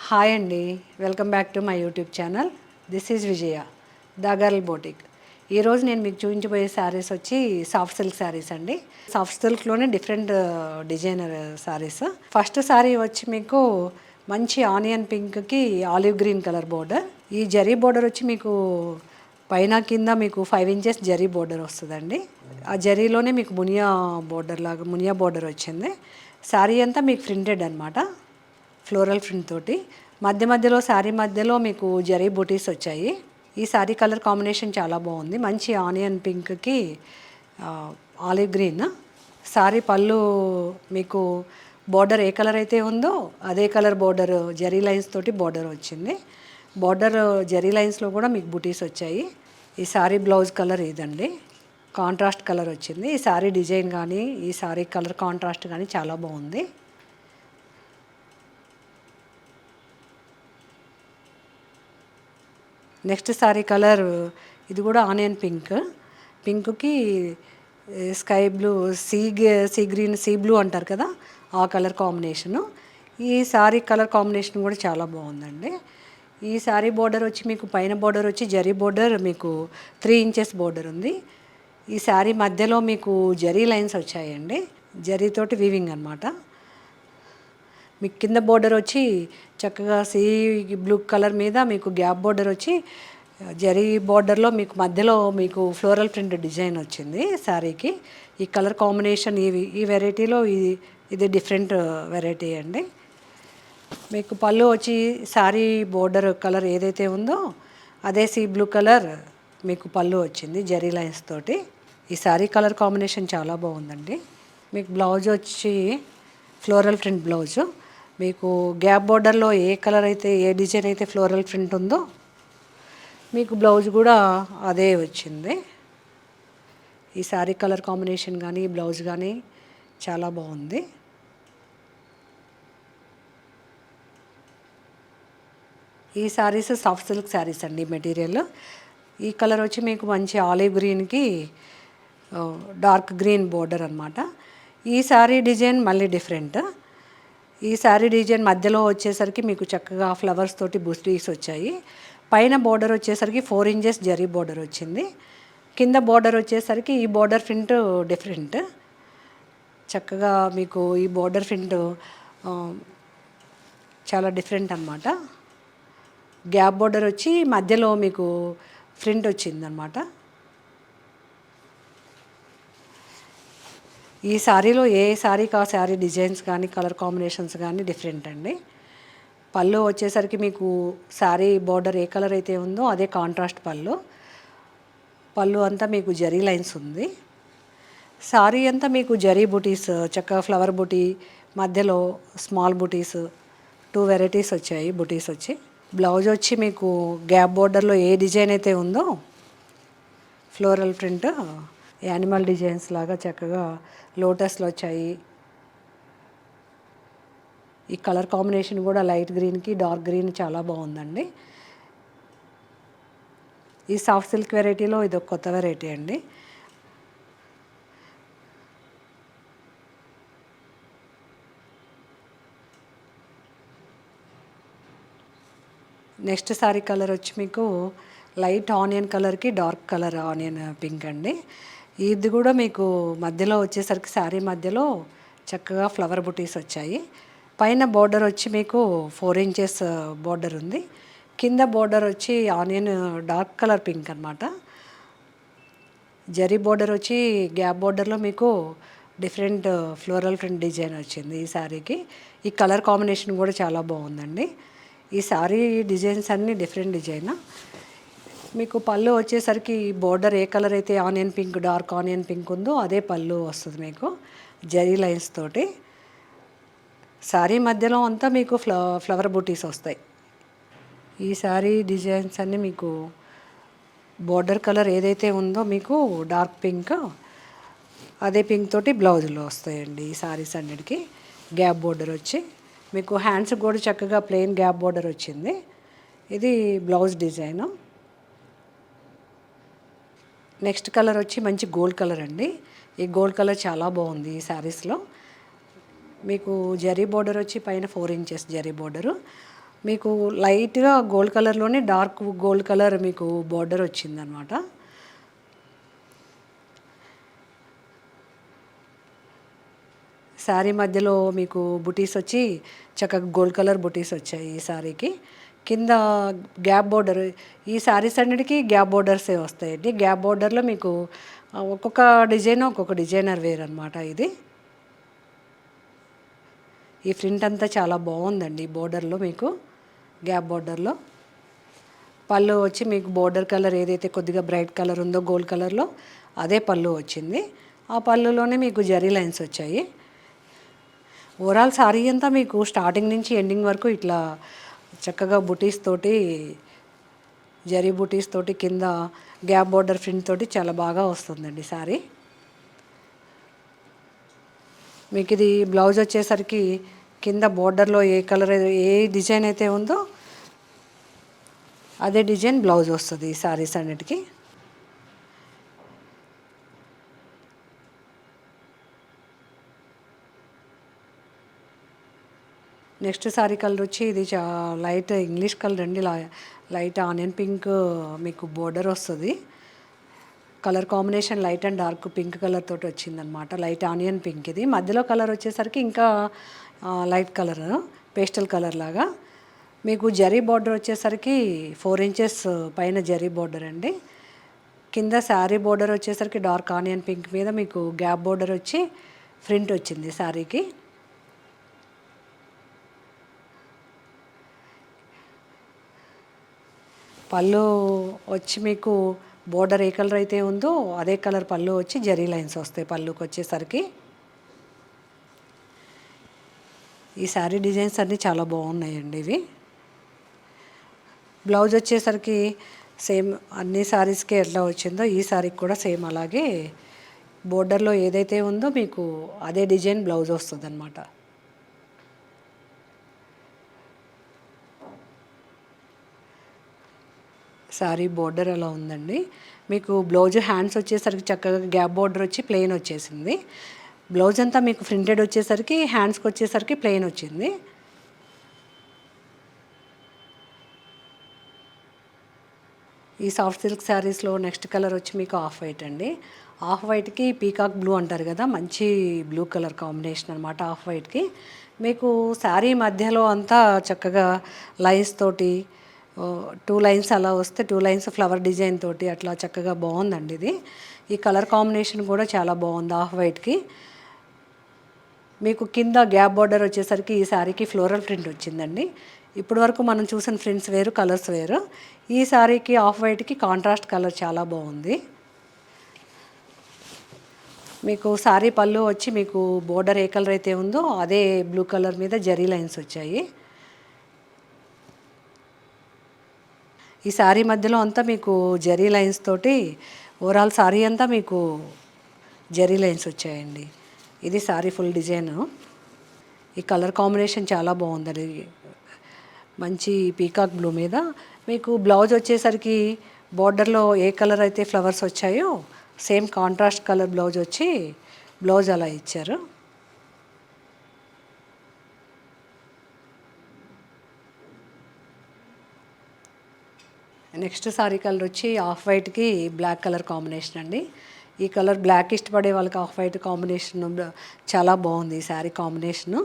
Hi అండి, welcome back to my YouTube channel. This is Vijaya, the girl boutique. ఈరోజు నేను మీకు చూపించబోయే శారీస్ వచ్చి సాఫ్ట్ సిల్క్ శారీస్ అండి. సాఫ్ట్ సిల్క్లోనే different designer saris. First sari వచ్చి మీకు మంచి ఆనియన్ పింక్కి ఆలివ్ గ్రీన్ కలర్ బోర్డర్. ఈ జరీ బోర్డర్ వచ్చి మీకు పైన కింద మీకు 5 ఇంచెస్ జరీ బోర్డర్ వస్తుందండి. ఆ జరీలోనే మీకు మునియా బోర్డర్ వచ్చింది. శారీ అంతా మీకు ప్రింటెడ్ అనమాట, ఫ్లోరల్ ప్రింట్ తోటి. మధ్యలో శారీ మధ్యలో మీకు జరీ బూటీస్ వచ్చాయి. ఈ శారీ కలర్ కాంబినేషన్ చాలా బాగుంది, మంచి ఆనియన్ పింక్కి ఆలివ్ గ్రీన్. శారీ పళ్ళు మీకు బోర్డర్ ఏ కలర్ అయితే ఉందో అదే కలర్ బోర్డర్ జరీ లైన్స్ తోటి బోర్డర్ వచ్చింది. బోర్డర్ జరీ లైన్స్లో కూడా మీకు బూటీస్ వచ్చాయి. ఈ శారీ బ్లౌజ్ కలర్ ఇదండి, కాంట్రాస్ట్ కలర్ వచ్చింది. ఈ శారీ డిజైన్ కానీ ఈ శారీ కలర్ కాంట్రాస్ట్ కానీ చాలా బాగుంది. నెక్స్ట్ శారీ కలర్ ఇది కూడా ఆనియన్ పింక్కి sky blue, sea green, sea blue అంటారు కదా, ఆ కలర్ కాంబినేషను. ఈ శారీ కలర్ కాంబినేషన్ కూడా చాలా బాగుందండి. ఈ శారీ బోర్డర్ వచ్చి మీకు పైన బోర్డర్ వచ్చి జరీ బోర్డర్ మీకు 3 ఇంచెస్ బోర్డర్ ఉంది. ఈ శారీ మధ్యలో మీకు జరీ లైన్స్ వచ్చాయండి, జరీతోటి వీవింగ్ అనమాట. మీకు కింద బోర్డర్ వచ్చి చక్కగా సీ బ్లూ కలర్ మీద మీకు గ్యాప్ బోర్డర్ వచ్చి జరీ బోర్డర్లో మీకు మధ్యలో మీకు ఫ్లోరల్ ప్రింట్ డిజైన్ వచ్చింది శారీకి. ఈ కలర్ కాంబినేషన్ ఈ వెరైటీలో ఇది డిఫరెంట్ వెరైటీ అండి. మీకు పళ్ళు వచ్చి శారీ బోర్డర్ కలర్ ఏదైతే ఉందో అదే సీ బ్లూ కలర్ మీకు పళ్ళు వచ్చింది జరీ లైన్స్ తోటి. ఈ శారీ కలర్ కాంబినేషన్ చాలా బాగుందండి. మీకు బ్లౌజ్ వచ్చి ఫ్లోరల్ ప్రింట్ బ్లౌజు. మీకు గ్యాప్ బోర్డర్లో ఏ కలర్ అయితే ఏ డిజైన్ అయితే ఫ్లోరల్ ప్రింట్ ఉందో మీకు బ్లౌజ్ కూడా అదే వచ్చింది. ఈ శారీ కలర్ కాంబినేషన్ కానీ బ్లౌజ్ కానీ చాలా బాగుంది. ఈ శారీస్ సాఫ్ట్ సిల్క్ శారీస్ అండి. మెటీరియల్ ఈ కలర్ వచ్చి మీకు మంచి ఆలివ్ గ్రీన్కి డార్క్ గ్రీన్ బోర్డర్ అనమాట. ఈ శారీ డిజైన్ మళ్ళీ డిఫరెంట్. ఈ శారీ డిజైన్ మధ్యలో వచ్చేసరికి మీకు చక్కగా ఫ్లవర్స్ తోటి బూటీస్ వచ్చాయి. పైన బోర్డర్ వచ్చేసరికి 4 ఇంచెస్ జరీ బోర్డర్ వచ్చింది. కింద బోర్డర్ వచ్చేసరికి ఈ బోర్డర్ ప్రింట్ డిఫరెంట్. చక్కగా మీకు ఈ బోర్డర్ ప్రింట్ చాలా డిఫరెంట్ అనమాట. గ్యాప్ బోర్డర్ వచ్చి మధ్యలో మీకు ప్రింట్ వచ్చిందనమాట. ఈ శారీలో ఏ శారీకి ఆ శారీ డిజైన్స్ కానీ కలర్ కాంబినేషన్స్ కానీ డిఫరెంట్ అండి. పళ్ళు వచ్చేసరికి మీకు శారీ బోర్డర్ ఏ కలర్ అయితే ఉందో అదే కాంట్రాస్ట్ పళ్ళు అంతా మీకు జరీ లైన్స్ ఉంది. శారీ అంతా మీకు జరీ బూటీస్, చక్కగా ఫ్లవర్ బూటీ మధ్యలో స్మాల్ బూటీస్ 2 వెరైటీస్ వచ్చాయి. బూటీస్ వచ్చి బ్లౌజ్ వచ్చి మీకు గ్యాప్ బోర్డర్లో ఏ డిజైన్ అయితే ఉందో ఫ్లోరల్ ప్రింట్ యానిమల్ డిజైన్స్ లాగా చక్కగా లోటస్లు వచ్చాయి. ఈ కలర్ కాంబినేషన్ కూడా లైట్ గ్రీన్కి డార్క్ గ్రీన్ చాలా బాగుందండి. ఈ సాఫ్ట్ సిల్క్ వెరైటీలో ఇది ఒక కొత్త వెరైటీ అండి. నెక్స్ట్ శారీ కలర్ వచ్చి మీకు లైట్ ఆనియన్ కలర్కి డార్క్ కలర్ ఆనియన్ పింక్ అండి. ఇది కూడా మీకు మధ్యలో వచ్చేసరికి శారీ మధ్యలో చక్కగా ఫ్లవర్ బుటీస్ వచ్చాయి. పైన బోర్డర్ వచ్చి మీకు 4 ఇంచెస్ బోర్డర్ ఉంది. కింద బోర్డర్ వచ్చి ఆనియన్ డార్క్ కలర్ పింక్ అనమాట. జరీ బోర్డర్ వచ్చి గ్యాప్ బోర్డర్లో మీకు డిఫరెంట్ ఫ్లోరల్ ప్రింట్ డిజైన్ వచ్చింది ఈ శారీకి. ఈ కలర్ కాంబినేషన్ కూడా చాలా బాగుందండి. ఈ శారీ డిజైన్స్ అన్నీ డిఫరెంట్ డిజైన్. మీకు పళ్ళు వచ్చేసరికి బోర్డర్ ఏ కలర్ అయితే onion pink, dark onion pink ఉందో అదే పళ్ళు వస్తుంది మీకు జరీ లైన్స్ తోటి. శారీ మధ్యలో అంతా మీకు ఫ్లవర్ బూటీస్ వస్తాయి. ఈ శారీ డిజైన్స్ అన్నీ మీకు బోర్డర్ కలర్ ఏదైతే ఉందో మీకు డార్క్ పింక్ అదే పింక్ తోటి బ్లౌజులు వస్తాయండి. ఈ శారీస్ అన్నిటికీ గ్యాప్ బోర్డర్ వచ్చి మీకు హ్యాండ్స్ కూడా చక్కగా ప్లెయిన్ గ్యాప్ బోర్డర్ వచ్చింది. ఇది బ్లౌజ్ డిజైను. నెక్స్ట్ కలర్ వచ్చి మంచి గోల్డ్ కలర్ అండి. ఈ గోల్డ్ కలర్ చాలా బాగుంది ఈ శారీస్లో. మీకు జరీ బోర్డర్ వచ్చి పైన 4 ఇంచెస్ జరీ బోర్డరు. మీకు లైట్గా గోల్డ్ కలర్లోనే డార్క్ గోల్డ్ కలర్ మీకు బార్డర్ వచ్చిందనమాట. శారీ మధ్యలో మీకు బుటీస్ వచ్చి చక్కగా గోల్డ్ కలర్ బుటీస్ వచ్చాయి ఈ శారీకి. కింద గ్యాప్ బోర్డర్, ఈ శారీస్ అన్నిటికీ గ్యాప్ బోర్డర్సే వస్తాయండి. గ్యాప్ బోర్డర్లో మీకు ఒక్కొక్క డిజైన్ ఒక్కొక్క డిజైనర్ వేర్ అనమాట ఇది. ఈ ప్రింట్ అంతా చాలా బాగుందండి బోర్డర్లో మీకు గ్యాప్ బోర్డర్లో. పళ్ళు వచ్చి మీకు బోర్డర్ కలర్ ఏదైతే కొద్దిగా బ్రైట్ కలర్ ఉందో గోల్డ్ కలర్లో అదే పళ్ళు వచ్చింది. ఆ పళ్ళులోనే మీకు జరీ లైన్స్ వచ్చాయి. ఓవరాల్ సారీ అంతా మీకు స్టార్టింగ్ నుంచి ఎండింగ్ వరకు ఇట్లా చక్కగా బుటీస్ తోటి, జరీ బుటీస్ తోటి, కింద గ్యాప్ బోర్డర్ ప్రింట్ తోటి చాలా బాగా వస్తుందండి సారీ. మీకు ఇది బ్లౌజ్ వచ్చేసరికి కింద బోర్డర్లో ఏ కలర్ ఏ డిజైన్ అయితే ఉందో అదే డిజైన్ బ్లౌజ్ వస్తుంది ఈ శారీస్ అన్నిటికీ. నెక్స్ట్ శారీ కలర్ వచ్చి ఇది లైట్ ఇంగ్లీష్ కలర్ అండి. లైట్ ఆనియన్ పింక్ మీకు బోర్డర్ వస్తుంది. Colour combination light and dark pink colour తోటి వచ్చిందనమాట. లైట్ ఆనియన్ పింక్ ఇది. మధ్యలో కలర్ వచ్చేసరికి ఇంకా లైట్ కలర్ పేస్టల్ కలర్ లాగా. మీకు జరీ బార్డర్ వచ్చేసరికి 4 ఇంచెస్ పైన జరీ బార్డర్ అండి. కింద శారీ బార్డర్ వచ్చేసరికి డార్క్ ఆనియన్ పింక్ మీద మీకు గ్యాప్ బార్డర్ వచ్చి ప్రింట్ వచ్చింది శారీకి. పళ్ళు వచ్చి మీకు బోర్డర్ ఏ కలర్ అయితే ఉందో అదే కలర్ పళ్ళు వచ్చి జరీ లైన్స్ వస్తాయి పళ్ళుకి వచ్చేసరికి. ఈ శారీ డిజైన్స్ అన్నీ చాలా బాగున్నాయండి ఇవి. బ్లౌజ్ వచ్చేసరికి సేమ్ అన్ని శారీస్కి ఎట్లా వచ్చిందో ఈ శారీకి కూడా సేమ్ అలాగే బోర్డర్లో ఏదైతే ఉందో మీకు అదే డిజైన్ బ్లౌజ్ వస్తుంది అన్నమాట. శారీ బోర్డర్ అలా ఉందండి. మీకు బ్లౌజ్ హ్యాండ్స్ వచ్చేసరికి చక్కగా గ్యాప్ బోర్డర్ వచ్చి ప్లెయిన్ వచ్చేసింది. బ్లౌజ్ అంతా మీకు ప్రింటెడ్ వచ్చేసరికి హ్యాండ్స్కి వచ్చేసరికి ప్లెయిన్ వచ్చింది. ఈ సాఫ్ట్ సిల్క్ శారీస్లో నెక్స్ట్ కలర్ వచ్చి మీకు ఆఫ్ వైట్ అండి. ఆఫ్ వైట్కి పీకాక్ బ్లూ అంటారు కదా, మంచి బ్లూ కలర్ కాంబినేషన్ అనమాట ఆఫ్ వైట్కి. మీకు శారీ మధ్యలో అంతా చక్కగా లైన్స్ తోటి 2 లైన్స్ అలా వస్తే 2 లైన్స్ ఫ్లవర్ డిజైన్ తోటి అట్లా చక్కగా బాగుందండి ఇది. ఈ కలర్ కాంబినేషన్ కూడా చాలా బాగుంది ఆఫ్ వైట్కి. మీకు కింద గ్యాప్ బార్డర్ వచ్చేసరికి ఈ శారీకి ఫ్లోరల్ ప్రింట్ వచ్చిందండి. ఇప్పటి వరకు మనం చూసిన ప్రింట్స్ వేరు, కలర్స్ వేరు. ఈ శారీకి ఆఫ్ వైట్కి కాంట్రాస్ట్ కలర్ చాలా బాగుంది. మీకు శారీ పళ్ళు వచ్చి మీకు బోర్డర్ ఏ కలర్ అయితే ఉందో అదే బ్లూ కలర్ మీద జరీ లైన్స్ వచ్చాయి. ఈ శారీ మధ్యలో అంతా మీకు జరీ లైన్స్ తోటి ఓవరాల్ శారీ అంతా మీకు జరీ లైన్స్ వచ్చాయండి. ఇది శారీ ఫుల్ డిజైన్. ఈ కలర్ కాంబినేషన్ చాలా బాగుంది. మంచి పీకాక్ బ్లూ మీద మీకు బ్లౌజ్ వచ్చేసరికి బార్డర్లో ఏ కలర్ అయితే ఫ్లవర్స్ వచ్చాయో సేమ్ కాంట్రాస్ట్ కలర్ బ్లౌజ్ వచ్చి బ్లౌజ్ అలా ఇచ్చారు. నెక్స్ట్ శారీ కలర్ వచ్చి ఆఫ్ వైట్కి బ్లాక్ కలర్ కాంబినేషన్ అండి. ఈ కలర్ బ్లాక్ ఇష్టపడే వాళ్ళకి ఆఫ్ వైట్ కాంబినేషన్ చాలా బాగుంది ఈ శారీ కాంబినేషను.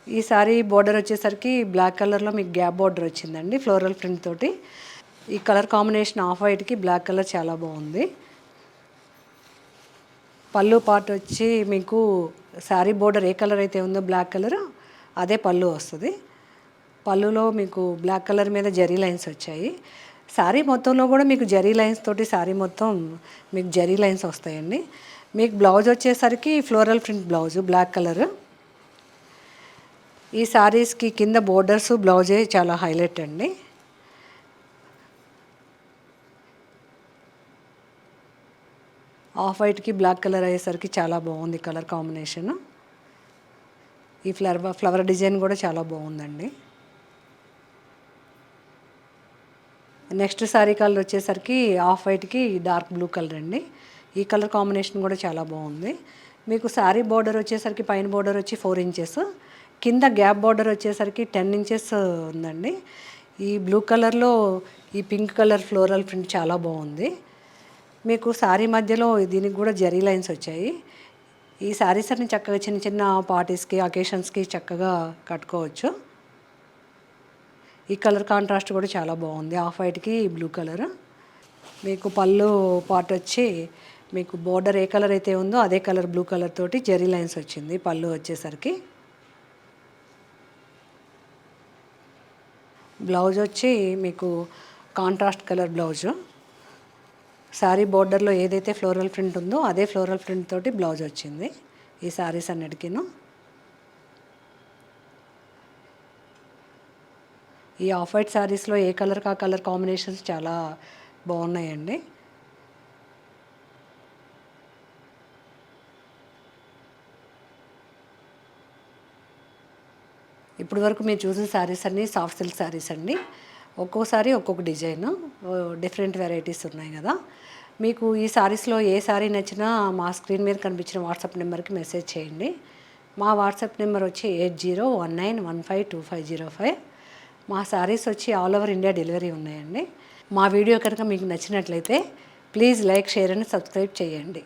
ఈ శారీ బోర్డర్ వచ్చేసరికి బ్లాక్ కలర్లో మీకు గ్యాప్ బోర్డర్ వచ్చిందండి ఫ్లోరల్ ప్రింట్ తోటి. ఈ కలర్ కాంబినేషన్ ఆఫ్ వైట్కి బ్లాక్ కలర్ చాలా బాగుంది. పళ్ళు పార్ట్ వచ్చి మీకు శారీ బోర్డర్ ఏ కలర్ అయితే ఉందో బ్లాక్ కలర్ అదే పళ్ళు వస్తుంది. పళ్ళులో మీకు బ్లాక్ కలర్ మీద జరీ లైన్స్ వచ్చాయి. శారీ మొత్తంలో కూడా మీకు జరీ లైన్స్ తోటి శారీ మొత్తం మీకు జరీ లైన్స్ వస్తాయండి. మీకు బ్లౌజ్ వచ్చేసరికి floral print blouse black colour. ఈ శారీస్కి కింద బోర్డర్స్ బ్లౌజే చాలా హైలైట్ అండి. ఆఫ్ వైట్కి బ్లాక్ కలర్ అయ్యేసరికి చాలా బాగుంది కలర్ కాంబినేషన్. ఈ ఫ్లవర్ డిజైన్ కూడా చాలా బాగుందండి. నెక్స్ట్ శారీ కలర్ వచ్చేసరికి ఆఫ్ వైట్కి డార్క్ బ్లూ కలర్ అండి. ఈ కలర్ కాంబినేషన్ కూడా చాలా బాగుంది. మీకు శారీ బోర్డర్ వచ్చేసరికి పైన బోర్డర్ వచ్చి 4 ఇంచెస్, కింద గ్యాప్ బార్డర్ వచ్చేసరికి 10 ఇంచెస్ ఉందండి. ఈ బ్లూ కలర్లో ఈ పింక్ కలర్ ఫ్లోరల్ ప్రింట్ చాలా బాగుంది. మీకు శారీ మధ్యలో దీనికి కూడా జరీ లైన్స్ వచ్చాయి. ఈ శారీస్ అన్ని చక్కగా చిన్న చిన్న పార్టీస్కి, అకేషన్స్కి చక్కగా కట్టుకోవచ్చు. ఈ కలర్ కాంట్రాస్ట్ కూడా చాలా బాగుంది, ఆఫ్ వైట్కి బ్లూ కలర్. మీకు పళ్ళు పార్ట్ వచ్చి మీకు బోర్డర్ ఏ కలర్ అయితే ఉందో అదే కలర్ బ్లూ కలర్ తోటి జరీ లైన్స్ వచ్చింది పళ్ళు వచ్చేసరికి. బ్లౌజ్ వచ్చి మీకు కాంట్రాస్ట్ కలర్ బ్లౌజు. శారీ బోర్డర్లో ఏదైతే ఫ్లోరల్ ప్రింట్ ఉందో అదే ఫ్లోరల్ ప్రింట్ తోటి బ్లౌజ్ వచ్చింది ఈ శారీస్ అన్నిటికీను. ఈ ఆఫ్ వైట్ శారీస్లో ఏ కలర్కి ఆ కలర్ కాంబినేషన్స్ చాలా బాగున్నాయండి. ఇప్పటి వరకు మీరు చూసిన శారీస్ అన్నీ సాఫ్ట్ సిల్క్ శారీస్ అండి. ఒక్కోసారి ఒక్కొక్క డిజైన్, డిఫరెంట్ వెరైటీస్ ఉన్నాయి కదా. మీకు ఈ శారీస్లో ఏ శారీ నచ్చినా మా స్క్రీన్ మీద కనిపించిన వాట్సాప్ నెంబర్కి మెసేజ్ చేయండి. మా వాట్సాప్ నెంబర్ వచ్చి 8019152505. మా శారీస్ వచ్చి ఆల్ ఓవర్ ఇండియా డెలివరీ ఉన్నాయండి. మా వీడియో కనుక మీకు నచ్చినట్లయితే please like, share and subscribe చేయండి.